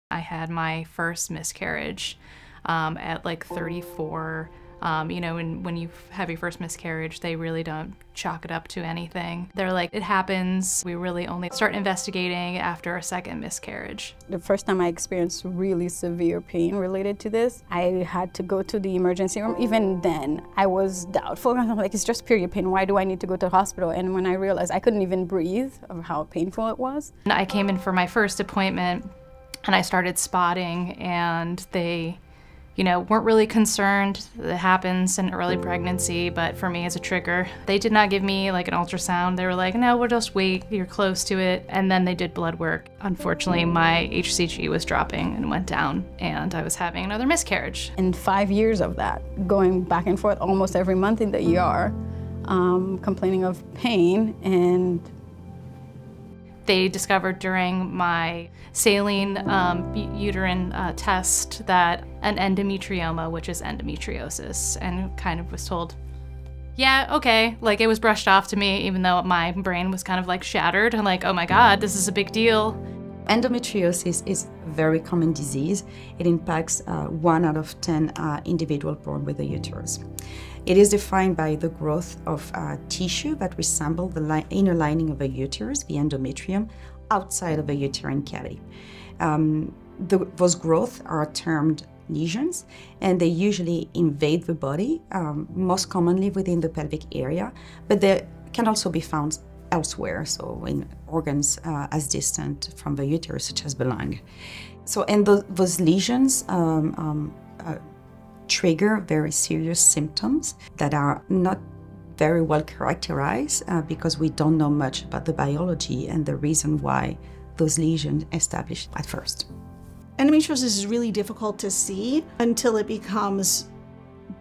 I had my first miscarriage at like 34. You know, when you have your first miscarriage, they really don't chalk it up to anything. They're like, it happens. We really only start investigating after a second miscarriage. The first time I experienced really severe pain related to this, I had to go to the emergency room. Even then, I was doubtful. I'm like, it's just period pain. Why do I need to go to the hospital? And when I realized I couldn't even breathe of how painful it was. I came in for my first appointment and I started spotting, and they, you know, weren't really concerned. It happens in early pregnancy, but for me as a trigger, they did not give me like an ultrasound. They were like, no, we'll just wait, you're close to it. And then they did blood work. Unfortunately, my HCG was dropping and went down, and I was having another miscarriage. In 5 years of that, going back and forth almost every month in the ER, complaining of pain, and they discovered during my saline uterine test that an endometrioma, which is endometriosis, and kind of was told, yeah, okay, like it was brushed off to me, even though my brain was kind of like shattered. I'm like, oh my God, this is a big deal. Endometriosis is a very common disease. It impacts 1 out of 10 individuals born with a uterus. It is defined by the growth of tissue that resemble the inner lining of a uterus, the endometrium, outside of a uterine cavity. Those growths are termed lesions, and they usually invade the body, most commonly within the pelvic area, but they can also be found elsewhere, so in organs as distant from the uterus, such as the lung. So, and those lesions trigger very serious symptoms that are not very well characterized because we don't know much about the biology and the reason why those lesions established at first. Endometriosis is really difficult to see until it becomes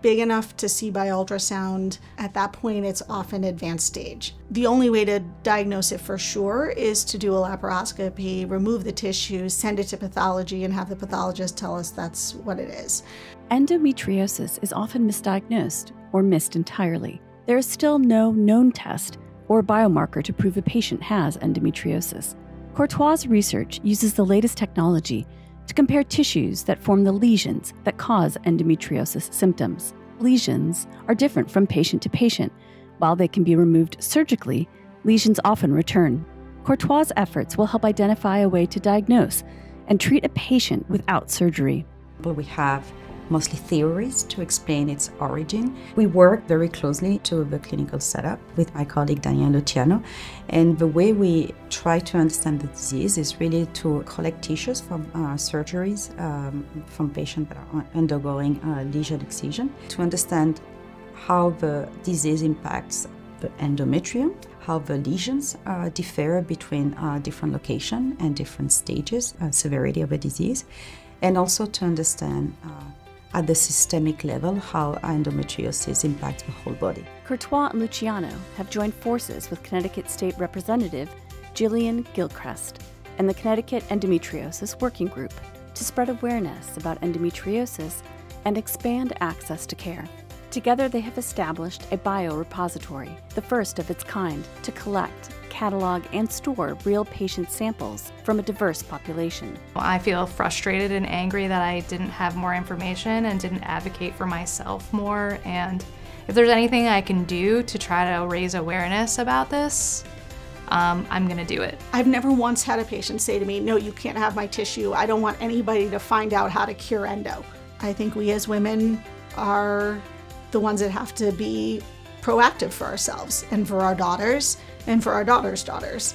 big enough to see by ultrasound. At that point, it's often advanced stage. The only way to diagnose it for sure is to do a laparoscopy, remove the tissue, send it to pathology, and have the pathologist tell us that's what it is. Endometriosis is often misdiagnosed or missed entirely. There is still no known test or biomarker to prove a patient has endometriosis. Courtois' research uses the latest technology to compare tissues that form the lesions that cause endometriosis symptoms. Lesions are different from patient to patient. While they can be removed surgically, lesions often return. Courtois' efforts will help identify a way to diagnose and treat a patient without surgery. We have mostly theories to explain its origin. We work very closely to the clinical setup with my colleague Daniel Luciano, and the way we try to understand the disease is really to collect tissues from surgeries from patients that are undergoing lesion excision to understand how the disease impacts the endometrium, how the lesions differ between different locations and different stages, severity of a disease, and also to understand at the systemic level how endometriosis impacts the whole body. Courtois and Luciano have joined forces with Connecticut State Representative Jillian Gilchrist and the Connecticut Endometriosis Working Group to spread awareness about endometriosis and expand access to care. Together, they have established a biorepository, the first of its kind, to collect, catalog, and store real patient samples from a diverse population. I feel frustrated and angry that I didn't have more information and didn't advocate for myself more. And if there's anything I can do to try to raise awareness about this, I'm gonna do it. I've never once had a patient say to me, no, you can't have my tissue. I don't want anybody to find out how to cure endo. I think we as women are the ones that have to be proactive for ourselves and for our daughters and for our daughters' daughters.